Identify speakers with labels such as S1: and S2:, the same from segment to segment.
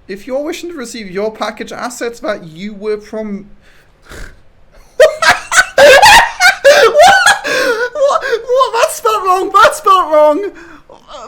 S1: If you're wishing to receive your package assets that you were from... What? That's spelled wrong. That's spelled wrong.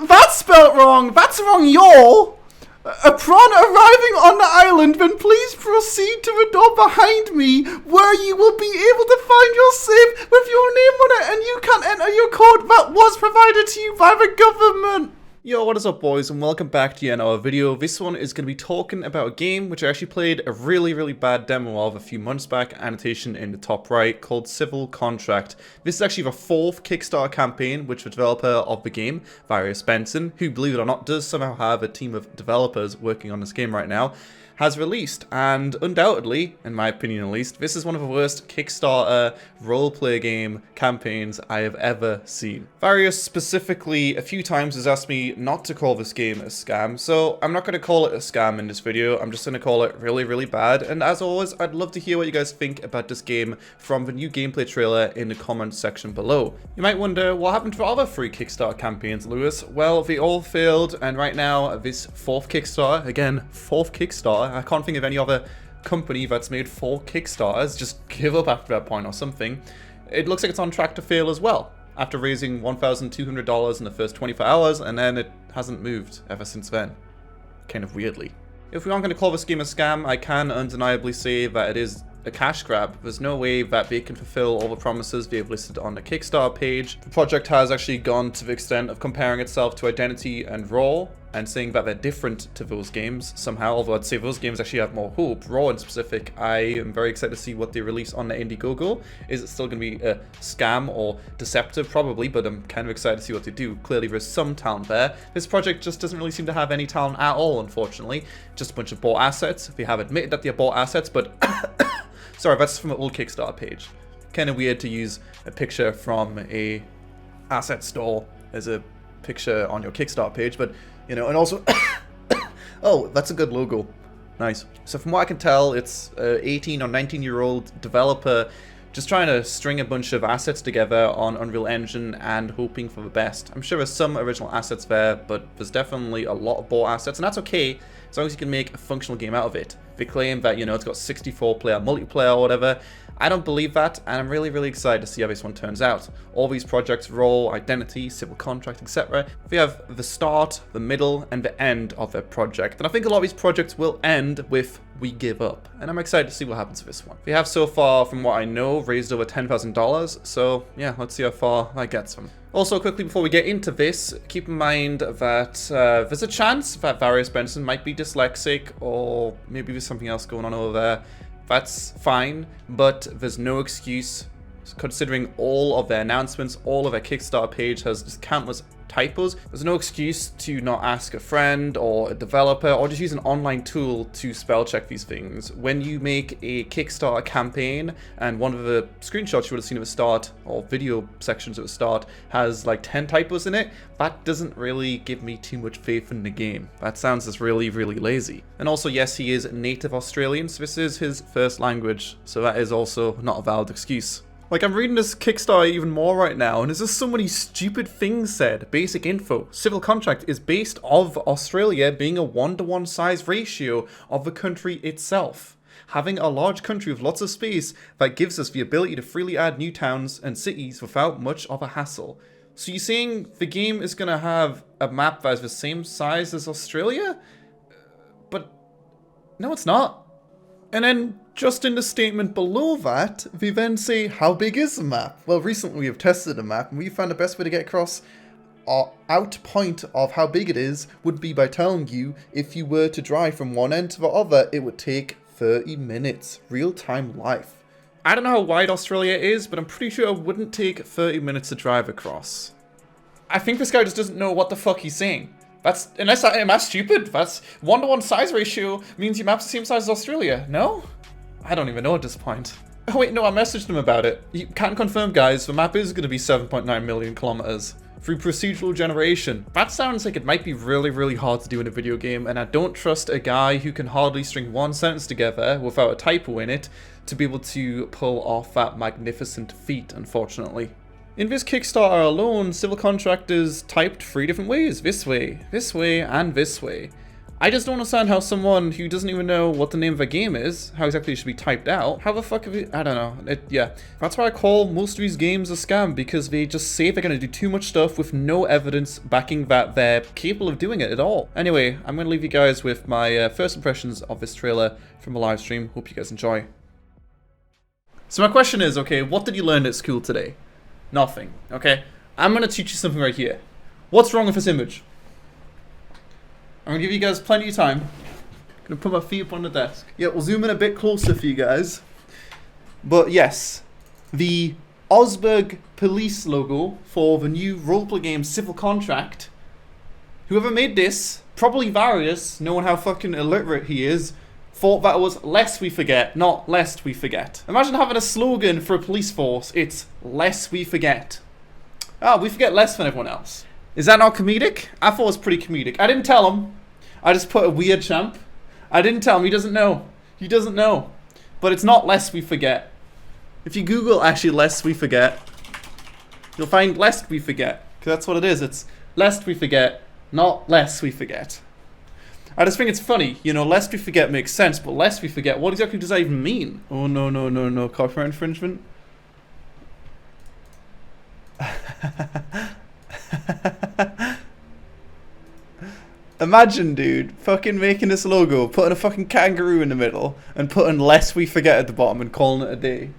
S1: That's spelled wrong. That's wrong, y'all. Upon arriving on the island, then please proceed to the door behind me, where you will be able to find your safe with your name on it, and you can enter your code that was provided to you by the government. Yo, what is up, boys, and welcome back to yet another video. This one is going to be talking about a game which I actually played a really bad demo of a few months back, annotation in the top right, called CivilContract. This is actually the 4th Kickstarter campaign which the developer of the game, Various Benson, who, believe it or not, does somehow have a team of developers working on this game right now, has released. And undoubtedly, in my opinion at least, this is one of the worst Kickstarter roleplay game campaigns I have ever seen. Various specifically a few times has asked me not to call this game a scam, so I'm not going to call it a scam in this video. I'm just going to call it really bad, and as always, I'd love to hear what you guys think about this game from the new gameplay trailer in the comments section below. You might wonder, what happened to other 3 Kickstarter campaigns, Lewis? Well, they all failed, and right now, this 4th Kickstarter, again, 4th Kickstarter, I can't think of any other company that's made 4 Kickstarters, just give up after that point or something. It looks like it's on track to fail as well, after raising $1,200 in the first 24 hours, and then it hasn't moved ever since then. Kind of weirdly. If we aren't going to call this game a scam, I can undeniably say that it is a cash grab. There's no way that they can fulfill all the promises they've listed on the Kickstarter page. The project has actually gone to the extent of comparing itself to Identity and Raw, and saying that they're different to those games somehow, although I'd say those games actually have more hope. Raw in specific, I am very excited to see what they release on the Indiegogo. Is it still going to be a scam or deceptive? Probably, but I'm kind of excited to see what they do. Clearly there's some talent there. This project just doesn't really seem to have any talent at all, unfortunately. Just a bunch of bought assets. They have admitted that they're bought assets, but... Sorry, that's from an old Kickstarter page. Kind of weird to use a picture from a asset store as a picture on your Kickstarter page, but, you know, and also... Oh, that's a good logo. Nice. So from what I can tell, it's an 18 or 19-year-old developer just trying to string a bunch of assets together on Unreal Engine and hoping for the best. I'm sure there's some original assets there, but there's definitely a lot of bought assets, and that's okay, as long as you can make a functional game out of it. They claim that, you know, it's got 64-player multiplayer or whatever. I don't believe that, and I'm really excited to see how this one turns out. All these projects, Raw, Identity, CivilContract, etc., they have the start, the middle, and the end of their project. And I think a lot of these projects will end with "we give up." And I'm excited to see what happens with this one. They have so far, from what I know, raised over $10,000, so yeah, let's see how far that gets them. Also, quickly before we get into this, keep in mind that there's a chance that Various Benson might be dyslexic, or maybe there's something else going on over there. That's fine, but there's no excuse, considering all of their announcements, all of their Kickstarter page has just countless typos. There's no excuse to not ask a friend or a developer or just use an online tool to spell check these things. When you make a Kickstarter campaign and one of the screenshots you would have seen at the start, or video sections at the start, has like 10 typos in it, that doesn't really give me too much faith in the game. That sounds just really lazy. And also, yes, he is native Australian, so this is his first language, so that is also not a valid excuse. Like, I'm reading this Kickstarter even more right now, and there's just so many stupid things said. Basic info. CivilContract is based off Australia being a 1-to-1 size ratio of the country itself. Having a large country with lots of space that gives us the ability to freely add new towns and cities without much of a hassle. So you're saying the game is going to have a map that is the same size as Australia? But no, it's not. And then, just in the statement below that, they then say, how big is the map? Well, recently we have tested a map, and we found the best way to get across our out point of how big it is would be by telling you if you were to drive from one end to the other, it would take 30 minutes. Real-time life. I don't know how wide Australia is, but I'm pretty sure it wouldn't take 30 minutes to drive across. I think this guy just doesn't know what the fuck he's saying. Am I stupid? That's 1-to-1 size ratio means your map's the same size as Australia. No? I don't even know at this point. Oh wait, no, I messaged him about it. You can't confirm, guys. The map is going to be 7.9 million kilometers through procedural generation. That sounds like it might be really hard to do in a video game, and I don't trust a guy who can hardly string one sentence together without a typo in it to be able to pull off that magnificent feat, unfortunately. In this Kickstarter alone, CivilContract is typed 3 different ways. This way, and this way. I just don't understand how someone who doesn't even know what the name of a game is, how exactly it should be typed out, how the fuck have you, I don't know. Yeah, that's why I call most of these games a scam, because they just say they're going to do too much stuff with no evidence backing that they're capable of doing it at all. Anyway, I'm going to leave you guys with my first impressions of this trailer from the live stream. Hope you guys enjoy. So my question is, okay, what did you learn at school today? Nothing, okay? I'm going to teach you something right here. What's wrong with this image? I'm gonna give you guys plenty of time. I'm gonna put my feet up on the desk. Yeah, we'll zoom in a bit closer for you guys. But yes, the Osberg police logo for the new roleplay game CivilContract. Whoever made this, probably Various, knowing how fucking illiterate he is, thought that was lest we forget, not lest we forget. Imagine having a slogan for a police force. It's lest we forget. Oh, we forget less than everyone else. Is that not comedic? I thought it was pretty comedic. I didn't tell him. I just put a weird champ. I didn't tell him. He doesn't know. He doesn't know. But it's not lest we forget. If you Google actually lest we forget, you'll find lest we forget. Because that's what it is. It's lest we forget, not lest we forget. I just think it's funny. You know, lest we forget makes sense, but lest we forget, what exactly does that even mean? Oh, no, no, no, no. Copyright infringement? Imagine, dude, fucking making this logo, putting a fucking kangaroo in the middle, and putting lest we forget at the bottom and calling it a day.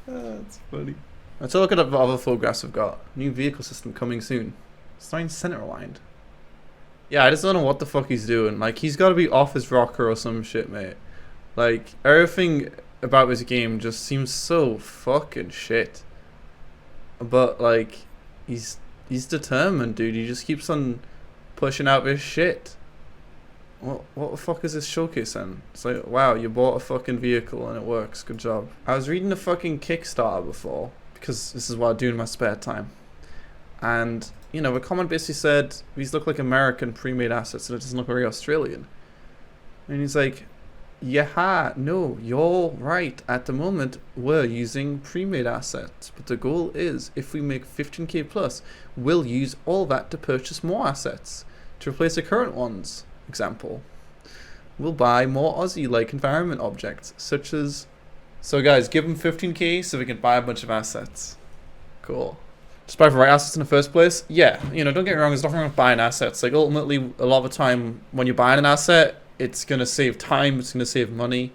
S1: Oh, that's funny. Let's look at the other photographs we've got. New vehicle system coming soon. Starting center aligned. Yeah, I just don't know what the fuck he's doing. Like, he's got to be off his rocker or some shit, mate. Like, everything about this game just seems so fucking shit. But, like, he's determined, dude. He just keeps on pushing out this shit. What the fuck is this showcase then? It's like, wow, you bought a fucking vehicle and it works. Good job. I was reading the fucking Kickstarter before, because this is what I do in my spare time. And, you know, the comment basically said, these look like American pre-made assets and it doesn't look very Australian. And he's like, yeah, no, you're right. At the moment, we're using pre-made assets. But the goal is, if we make 15k plus, we'll use all that to purchase more assets. To replace the current ones, example. We'll buy more Aussie-like environment objects, such as... So guys, give them 15k so we can buy a bunch of assets. Cool. Just buy the right assets in the first place? Yeah, you know, don't get me wrong, there's nothing wrong with buying assets. Like, ultimately, a lot of the time, when you're buying an asset, it's going to save time, it's going to save money.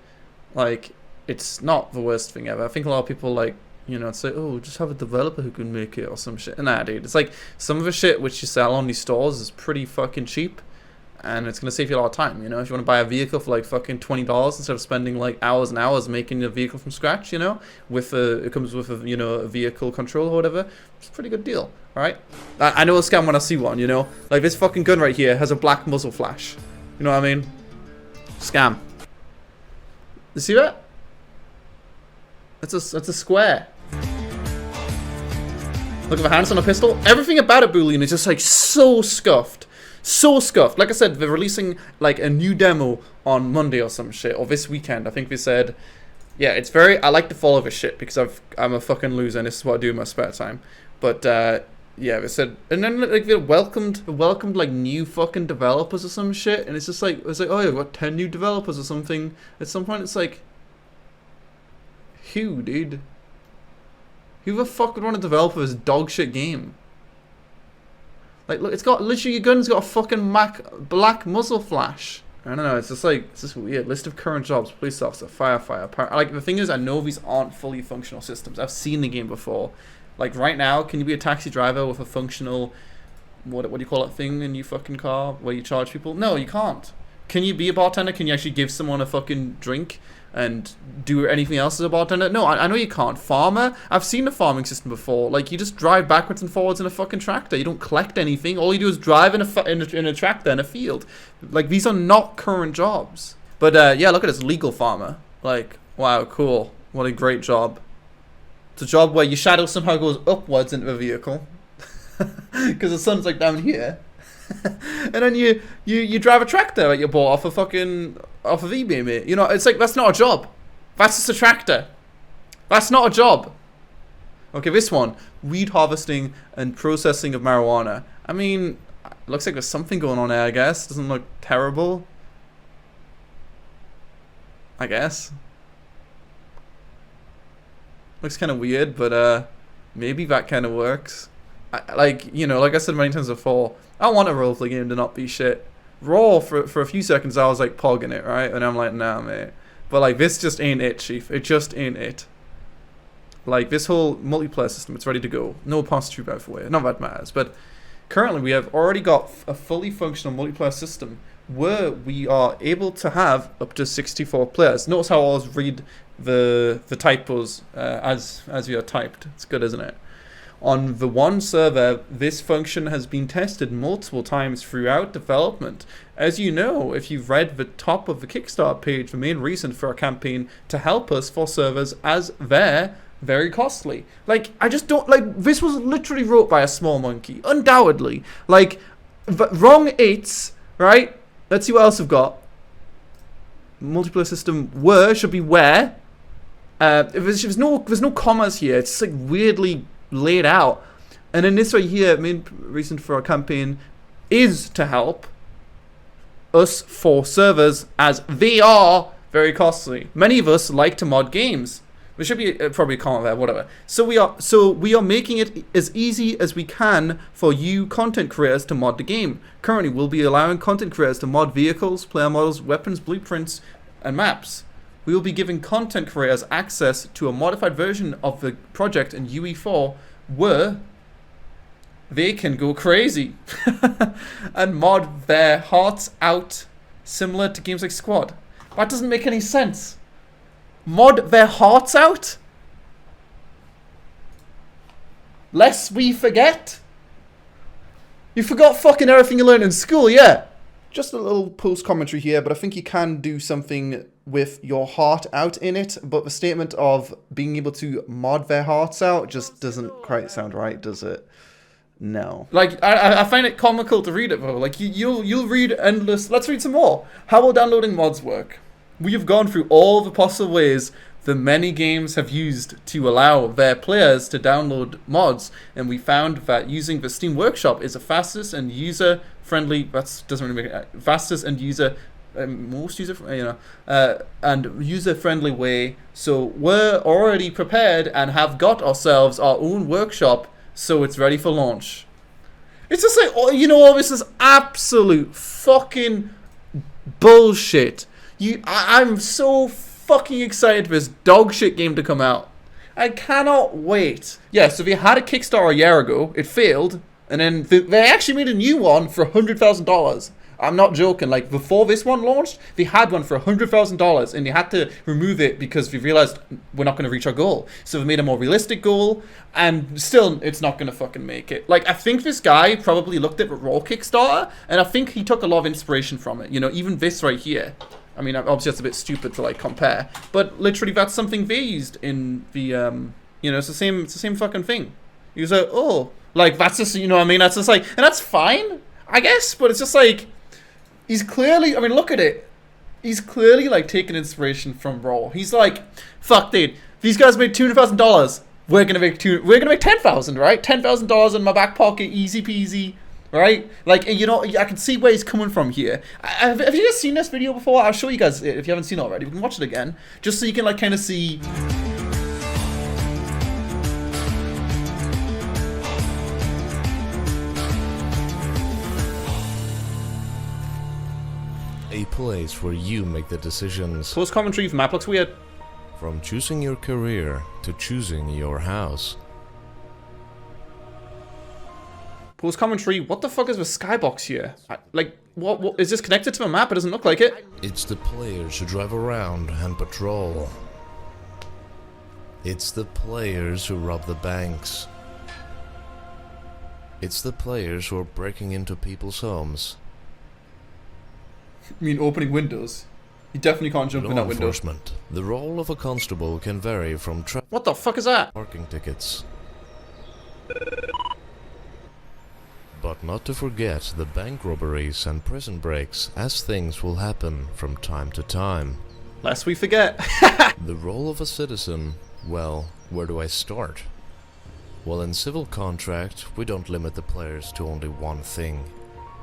S1: Like, it's not the worst thing ever. I think a lot of people, like, you know, say, oh, just have a developer who can make it or some shit. Nah, dude. It's like, some of the shit which you sell on these stores is pretty fucking cheap. And it's going to save you a lot of time, you know? If you want to buy a vehicle for, like, fucking $20 instead of spending, like, hours and hours making a vehicle from scratch, you know? With it comes with a, you know, a vehicle control or whatever. It's a pretty good deal, alright? I know a scam when I see one, you know? Like, this fucking gun right here has a black muzzle flash. You know what I mean? Scam. You see that? That's a square. Look at the hands on a pistol. Everything about a Boolean is just like so scuffed. So scuffed. Like I said, they're releasing like a new demo on Monday or some shit. Or this weekend. I think they said. Yeah, it's very... I like to follow this shit because I'm a fucking loser and this is what I do in my spare time. But, yeah, they said... And then, like, they welcomed like, new fucking developers or some shit. And it's just like... It's like, oh, yeah, we've got 10 new developers or something. At some point, it's like... Who, dude? Who the fuck would want to develop this dog shit game? Like, look, it's got... Literally, your gun's got a fucking black muzzle flash. I don't know, it's just like, it's just weird. List of current jobs, police officer, firefighter. Like, the thing is, I know these aren't fully functional systems. I've seen the game before. Like, right now, can you be a taxi driver with a functional, what do you call it, thing in your fucking car where you charge people? No, you can't. Can you be a bartender? Can you actually give someone a fucking drink and do anything else as a bartender? No, I know you can't. Farmer? I've seen the farming system before. Like, you just drive backwards and forwards in a fucking tractor. You don't collect anything. All you do is drive in a tractor in a field. Like, these are not current jobs. But, yeah, look at this legal farmer. Like, wow, cool. What a great job. It's a job where your shadow somehow goes upwards into the vehicle. Because the sun's, like, down here. And then you drive a tractor that you bought off of eBay, mate. You know, it's like, that's not a job. That's just a tractor. That's not a job. Okay, this one, weed harvesting and processing of marijuana. I mean, It looks like there's something going on there, I guess. Doesn't look terrible. I guess. Looks kind of weird, but maybe that kind of works. Like, you know, like I said many times before, I want a roleplay game to not be shit. Raw, for a few seconds, I was like pogging it, right? And I'm like, nah, mate. But like, this just ain't it, Chief. It just ain't it. Like, this whole multiplayer system, it's ready to go. No apostle by the way. Not that matters. But currently, we have already got a fully functional multiplayer system where we are able to have up to 64 players. Notice how I always read the typos as we are typed. It's good, isn't it? On the one server, this function has been tested multiple times throughout development. As you know, if you've read the top of the Kickstarter page, the main reason for our campaign to help us for servers as they're very costly. Like, I just don't, like, this was literally wrote by a small monkey, undoubtedly. Like, wrong 8s, right? Let's see what else we've got. Multiplayer system should be where. There's no commas here. It's like weirdly laid out. And then this right here, main reason for our campaign is to help us for servers as they are very costly. Many of us like to mod games. There should be probably a comment there, whatever. So we are making it as easy as we can for you content creators to mod the game. Currently, we'll be allowing content creators to mod vehicles, player models, weapons, blueprints, and maps. We will be giving content creators access to a modified version of the project in UE4 where they can go crazy and mod their hearts out, similar to games like Squad. That doesn't make any sense. Mod their hearts out? Lest we forget? You forgot fucking everything you learned in school, yeah. Just a little post commentary here, but I think you can do something with your heart out in it, but the statement of being able to mod their hearts out just doesn't quite sound right, does it? No. Like, I find it comical to read it, though. Like, you'll read endless... Let's read some more. How will downloading mods work? We have gone through all the possible ways that many games have used to allow their players to download mods, and we found that using the Steam Workshop is the fastest and user-friendly... That doesn't really make it... Fastest and most and user-friendly way. So we're already prepared and have got ourselves our own workshop, so it's ready for launch. It's just like, oh, you know, all this is absolute fucking bullshit. I'm so fucking excited for this dog shit game to come out. I cannot wait. Yeah, so they had a Kickstarter a year ago, it failed, and then they actually made a new one for $100,000. I'm not joking. Like, before this one launched, they had one for $100,000, and they had to remove it because we realized we're not going to reach our goal. So they made a more realistic goal, and still, it's not going to fucking make it. Like, I think this guy probably looked at the raw Kickstarter, and I think he took a lot of inspiration from it. You know, even this right here. I mean, obviously that's a bit stupid to like compare, but literally that's something they used in the, you know, it's the same fucking thing. He was like, oh, like that's just, you know what I mean? That's just like, and that's fine, I guess, but it's just like, he's clearly, I mean, look at it. He's clearly like taking inspiration from Raw. He's like, fuck, dude, these guys made $200,000. We're gonna make $10,000, right? $10,000 in my back pocket, easy peasy. Right? Like, you know, I can see where he's coming from here. Have you guys seen this video before? I'll show you guys it if you haven't seen it already. We can watch it again, just so you can, like, kind of see...
S2: A place where you make the decisions.
S1: Post commentary, the map looks weird.
S2: From choosing your career to choosing your house.
S1: Post commentary, what the fuck is the skybox here? Like, what is this connected to the map? It doesn't look like it.
S2: It's the players who drive around and patrol. It's the players who rob the banks. It's the players who are breaking into people's homes.
S1: I mean, opening windows. You definitely can't jump in that window.
S2: Enforcement. The role of a constable can vary from
S1: what the fuck is that?
S2: Parking tickets. But not to forget the bank robberies and prison breaks, as things will happen from time to time.
S1: Lest we forget.
S2: The role of a citizen, well, where do I start? Well, in CivilContract, we don't limit the players to only one thing.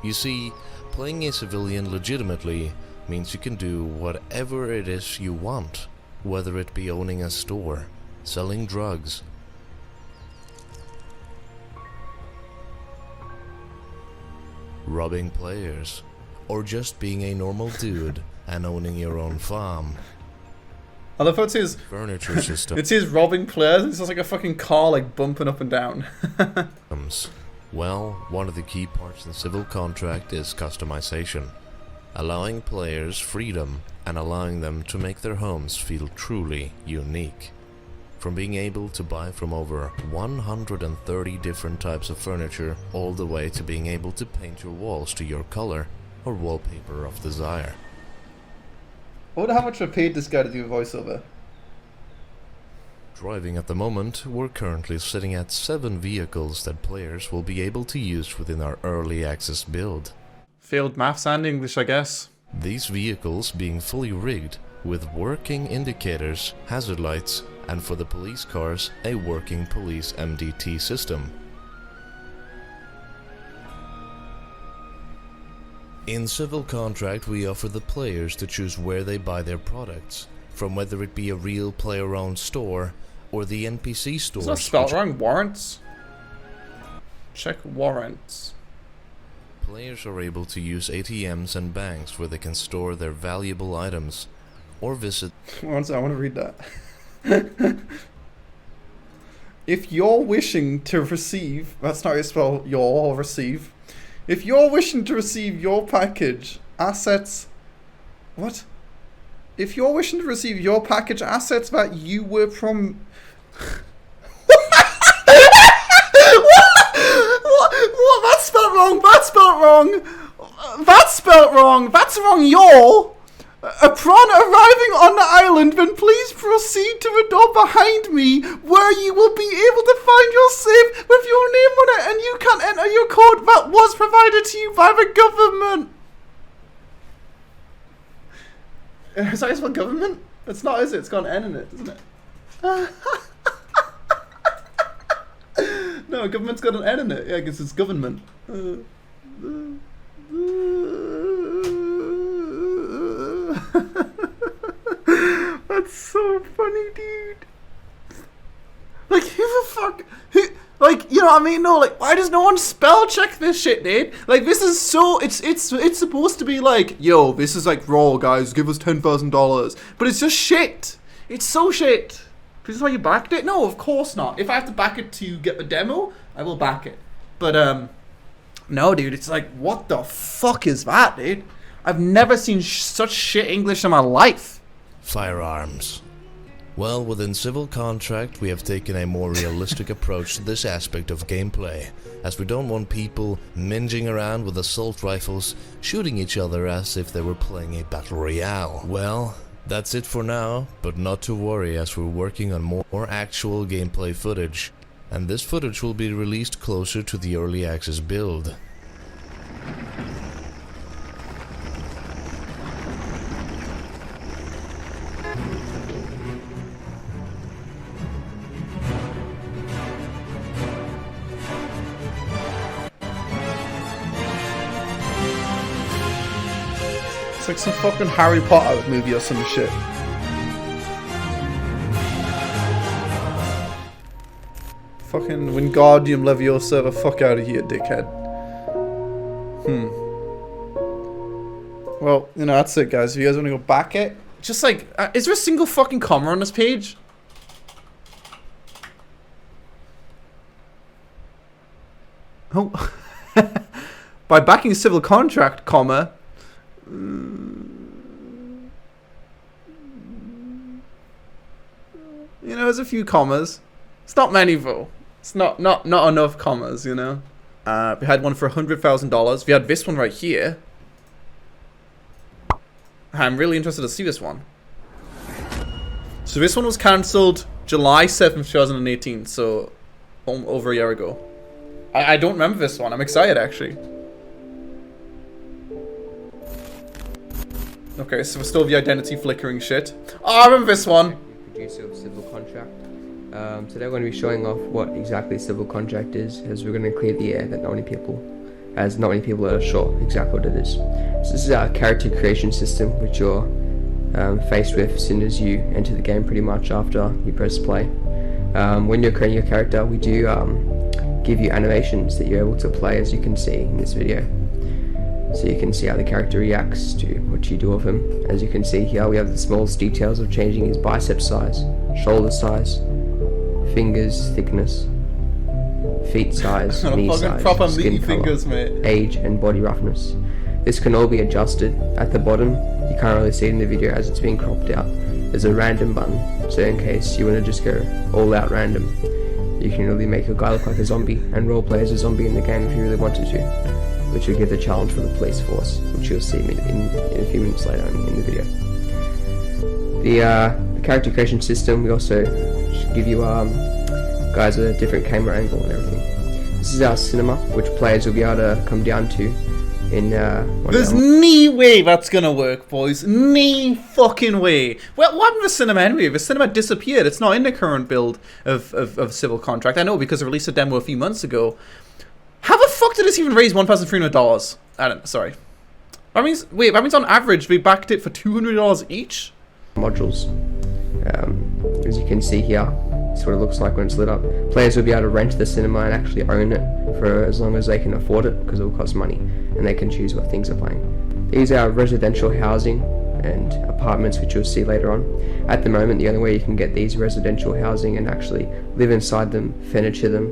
S2: You see, playing a civilian legitimately means you can do whatever it is you want, whether it be owning a store, selling drugs, robbing players, or just being a normal dude and owning your own farm.
S1: I love how it says
S2: Furniture system.
S1: it says robbing players. It's just like a fucking car like bumping up and down.
S2: Well, one of the key parts in CivilContract is customization, allowing players freedom and allowing them to make their homes feel truly unique. From being able to buy from over 130 different types of furniture, all the way to being able to paint your walls to your color or wallpaper of desire.
S1: I wonder how much I paid this guy to do a voiceover.
S2: Driving at the moment, we're currently sitting at 7 vehicles that players will be able to use within our early access build.
S1: Failed maths and English, I guess.
S2: These vehicles being fully rigged with working indicators, hazard lights, and for the police cars, a working police MDT system. In CivilContract, we offer the players to choose where they buy their products, from whether it be a real player-owned store or the NPC stores.
S1: It's not spelled wrong. Warrants. Check warrants.
S2: Players are able to use ATMs and banks where they can store their valuable items, or visit.
S1: One second, I want to read that. If you're wishing to receive, that's not how you spell your or receive. If you're wishing to receive your package, assets. What? If you're wishing to receive your package assets that you were from. What? That's spelled wrong. That's spelled wrong. That's spelled wrong. That's wrong. You're. Upon arriving on the island, then please proceed to the door behind me, where you will be able to find your safe with your name on it, and you can enter your code that was provided to you by the government. Is that what government? It's not, is it? It's got an N in it, isn't it? No, government's got an N in it. Yeah, because it's government. That's so funny, dude. Like, who the fuck? Who? Like, you know what I mean? No, like, why does no one spell check this shit, dude? Like, this is so. It's supposed to be like, yo, this is like raw, guys. Give us $10,000, but it's just shit. It's so shit. This is why you backed it? No, of course not. If I have to back it to get the demo, I will back it. But no, dude. It's like, what the fuck is that, dude? I've never seen such shit English in my life.
S2: Firearms. Well, within CivilContract, we have taken a more realistic approach to this aspect of gameplay, as we don't want people minging around with assault rifles, shooting each other as if they were playing a battle royale. Well, that's it for now, but not to worry, as we're working on more actual gameplay footage, and this footage will be released closer to the early access build.
S1: It's like some fucking Harry Potter movie or some shit. Fucking Wingardium Leviosa, the fuck out of here, dickhead. Well, you know, that's it, guys. If you guys want to go back it, just like, is there a single fucking comma on this page? Oh. By backing CivilContract, comma. You know, there's a few commas. It's not many though. It's not enough commas, you know. We had one for $100,000. We had this one right here. I'm really interested to see this one. So this one was cancelled July 7th, 2018. So over a year ago. I don't remember this one. I'm excited actually. Okay, so we're still the identity flickering shit. Oh, I remember this one.
S3: Producer of CivilContract. Today we're going to be showing off what exactly CivilContract is, as we're going to clear the air that not many people as not many people are sure exactly what it is. So this is our character creation system, which you're faced with as soon as you enter the game, pretty much after you press play. When you're creating your character, we do give you animations that you're able to play, as you can see in this video. So you can see how the character reacts to what you do of him. As you can see here, we have the smallest details of changing his bicep size, shoulder size, fingers thickness, feet size, knee size,
S1: proper
S3: skin
S1: meaty
S3: color,
S1: fingers, mate.
S3: age and body roughness. This can all be adjusted. At the bottom, you can't really see it in the video as it's being cropped out. There's a random button, so in case you want to just go all out random, you can really make your guy look like a zombie and roleplay as a zombie in the game if you really wanted to, which will give the challenge for the police force, which you'll see in a few minutes later in the video. The character creation system, we also give you guys a different camera angle and everything. This is our cinema, which players will be able to come down to in
S1: There's no way that's gonna work, boys. No fucking way. Well, what happened to the cinema anyway? The cinema disappeared. It's not in the current build of CivilContract. I know, because they released a demo a few months ago. How the fuck did this even raise $1,300? I don't. Sorry. That means on average we backed it for $200 each.
S3: Modules. As you can see here, this is what it looks like when it's lit up. Players will be able to rent the cinema and actually own it for as long as they can afford it, because it will cost money, and they can choose what things are playing. These are residential housing and apartments, which you'll see later on. At the moment, the only way you can get these residential housing and actually live inside them, furniture them,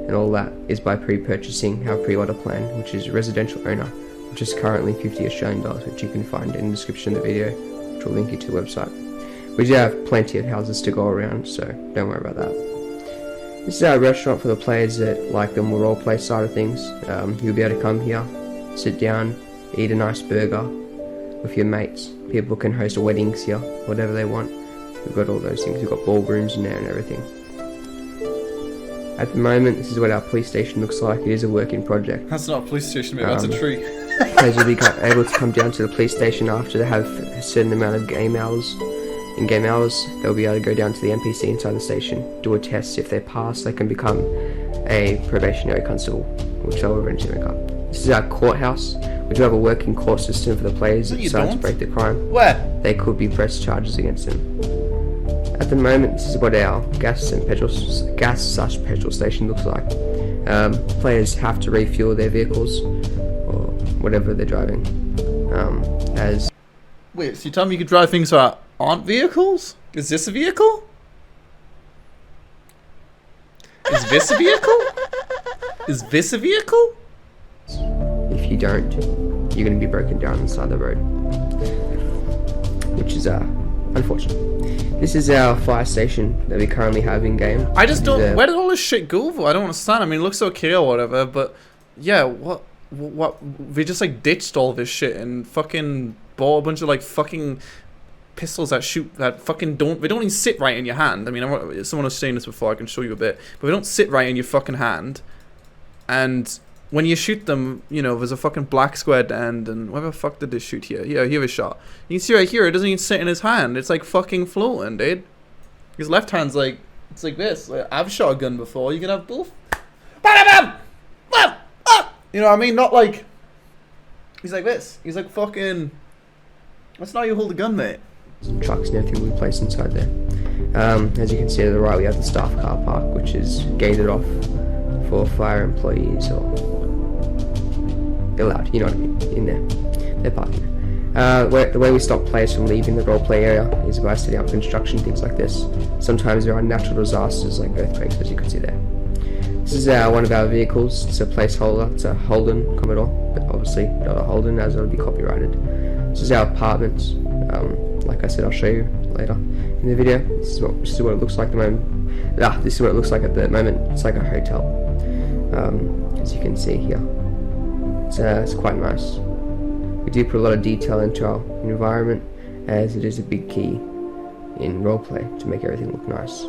S3: and all that is by pre-purchasing our pre-order plan, which is residential owner, which is currently $50 Australian, which you can find in the description of the video, which will link you to the website. We do have plenty of houses to go around, so don't worry about that. This is our restaurant for the players that like the more roleplay side of things. You'll be able to come here, sit down, eat a nice burger with your mates. People can host weddings here, whatever they want. We've got all those things. We've got ballrooms in there and everything. At the moment, this is what our police station looks like. It is a work in project.
S1: That's not a police station, mate. That's a tree.
S3: Players will be able to come down to the police station after they have a certain amount of game hours. In game hours, they'll be able to go down to the NPC inside the station, do a test. If they pass, they can become a probationary constable, which they'll eventually make up. This is our courthouse. We do have a working court system for the players that decide to break the crime.
S1: Where?
S3: They could be pressed charges against them. At the moment, this is what our gas / petrol station looks like. Players have to refuel their vehicles or whatever they're driving.
S1: Wait, so you tell me you could drive things that aren't vehicles? Is this a vehicle? Is this a vehicle? Is this a vehicle?
S3: If you don't, you're going to be broken down inside the road, which is unfortunate. This is our fire station that we currently have in game.
S1: I just don't. Where did all this shit go for? I don't understand. I mean, it looks okay or whatever, but yeah, what? They just like ditched all this shit and fucking bought a bunch of like fucking pistols that shoot that fucking they don't even sit right in your hand. I mean, someone was saying this before. I can show you a bit, but they don't sit right in your fucking hand. And when you shoot them, you know, there's a fucking black square at the end. And where the fuck did they shoot here? Yeah, here was shot. You can see right here, it doesn't even sit in his hand. It's like fucking floating, dude. His left hand's like, it's like this. Like, I've shot a gun before. You can have both. You know what I mean? Not like, he's like this. He's like fucking, that's not how you hold a gun, mate.
S3: Some trucks and everything we place inside there. As you can see to the right, we have the staff car park, which is gated off for fire employees or allowed, you know what I mean, in there. They're parking there. The way we stop players from leaving the roleplay area is by setting up construction, things like this. Sometimes there are natural disasters like earthquakes, as you can see there. This is one of our vehicles. It's a placeholder. It's a Holden Commodore, but obviously not a Holden, as it would be copyrighted. This is our apartments. Like I said, I'll show you later in the video. This is what it looks like at the moment. This is what it looks like at the moment. It's like a hotel, as you can see here. It's quite nice. We do put a lot of detail into our environment, as it is a big key in roleplay to make everything look nice.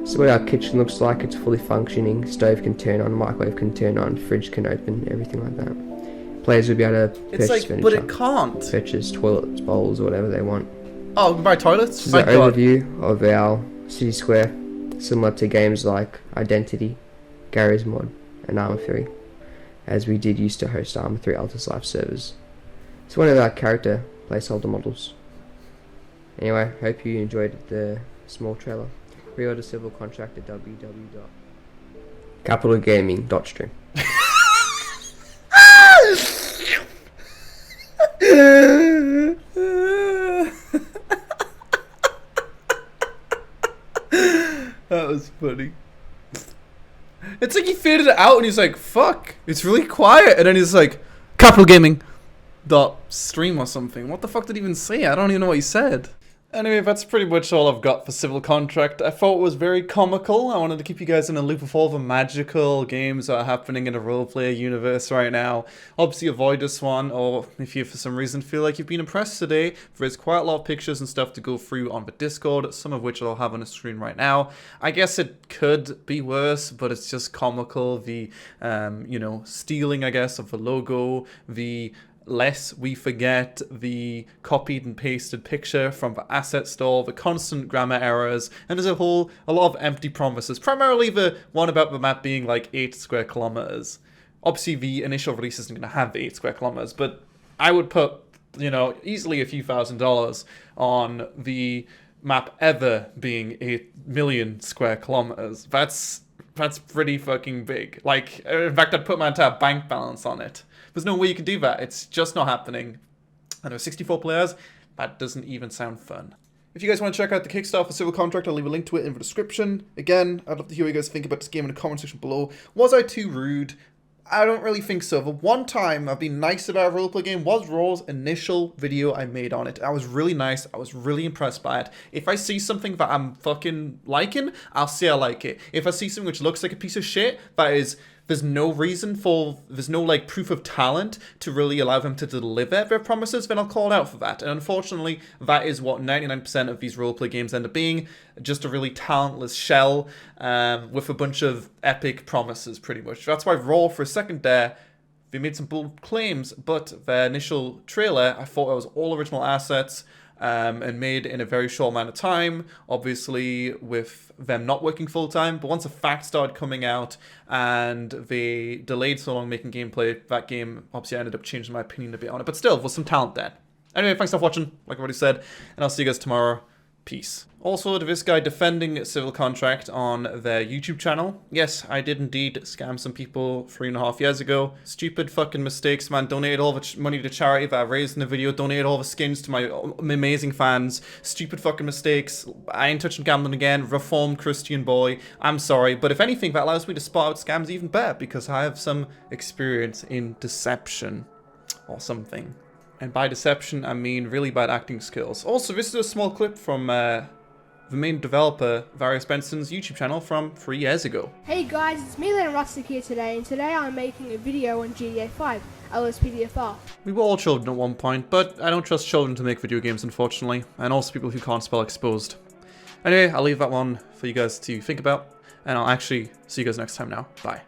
S3: This is what our kitchen looks like. It's fully functioning. Stove can turn on, microwave can turn on, fridge can open, everything like that. Players will be able to purchase furniture.
S1: But it can't.
S3: Purchase toilets, bowls, or whatever they want.
S1: Oh, buy toilets?
S3: This is an overview of our city square, similar to games like Identity, Garry's Mod, and Arma 3. as we did used to host Arma 3 Altus Life servers. It's one of our character placeholder models. Anyway, hope you enjoyed the small trailer. Pre-order CivilContract at www.capitalgaming.stream.
S1: That was funny. It's like he faded it out and he's like, fuck, it's really quiet. And then he's like, Capital Gaming .stream or something. What the fuck did he even say? I don't even know what he said. Anyway, that's pretty much all I've got for CivilContract. I thought it was very comical. I wanted to keep you guys in a loop of all the magical games that are happening in the roleplay universe right now. Obviously avoid this one, or if you for some reason feel like you've been impressed today, there's quite a lot of pictures and stuff to go through on the Discord, some of which I'll have on the screen right now. I guess it could be worse, but it's just comical. The, you know, stealing, I guess, of the logo, the lest we forget the copied and pasted picture from the asset store, the constant grammar errors, and there's a lot of empty promises. Primarily the one about the map being like 8 square kilometers. Obviously the initial release isn't going to have the 8 square kilometers, but I would put, you know, easily a few $1,000s on the map ever being 8 million square kilometers. That's pretty fucking big. Like, in fact, I'd put my entire bank balance on it. There's no way you can do that. It's just not happening. And there are 64 players. That doesn't even sound fun. If you guys want to check out the Kickstarter for CivilContract, I'll leave a link to it in the description. Again, I'd love to hear what you guys think about this game in the comment section below. Was I too rude? I don't really think so. The one time I've been nice about a roleplay game was Raw's initial video I made on it. I was really nice. I was really impressed by it. If I see something that I'm fucking liking, I'll say I like it. If I see something which looks like a piece of shit, there's no like proof of talent to really allow them to deliver their promises, then I'll call it out for that. And unfortunately, that is what 99% of these roleplay games end up being. Just a really talentless shell with a bunch of epic promises, pretty much. That's why Raw, for a second there, they made some bold claims, but their initial trailer, I thought it was all original assets, and made in a very short amount of time, obviously with them not working full-time. But once the facts started coming out and they delayed so long making gameplay, that game obviously I ended up changing my opinion a bit on it, but still, there was some talent there. Anyway, thanks for watching, like I already said, and I'll see you guys tomorrow. Peace. Also, to this guy defending CivilContract on their YouTube channel, yes, I did indeed scam some people 3.5 years ago. Stupid fucking mistakes, man. Donated all the money to charity that I raised in the video. Donated all the skins to my amazing fans. Stupid fucking mistakes. I ain't touching gambling again. Reformed Christian boy. I'm sorry, but if anything, that allows me to spot out scams even better because I have some experience in deception or something. And by deception, I mean really bad acting skills. Also, this is a small clip from the main developer, Various Benson's YouTube channel from 3 years ago.
S4: Hey guys, it's me, Len Rustic here today, and today I'm making a video on GTA 5, LSPDFR.
S1: We were all children at one point, but I don't trust children to make video games, unfortunately. And also people who can't spell exposed. Anyway, I'll leave that one for you guys to think about, and I'll actually see you guys next time now. Bye.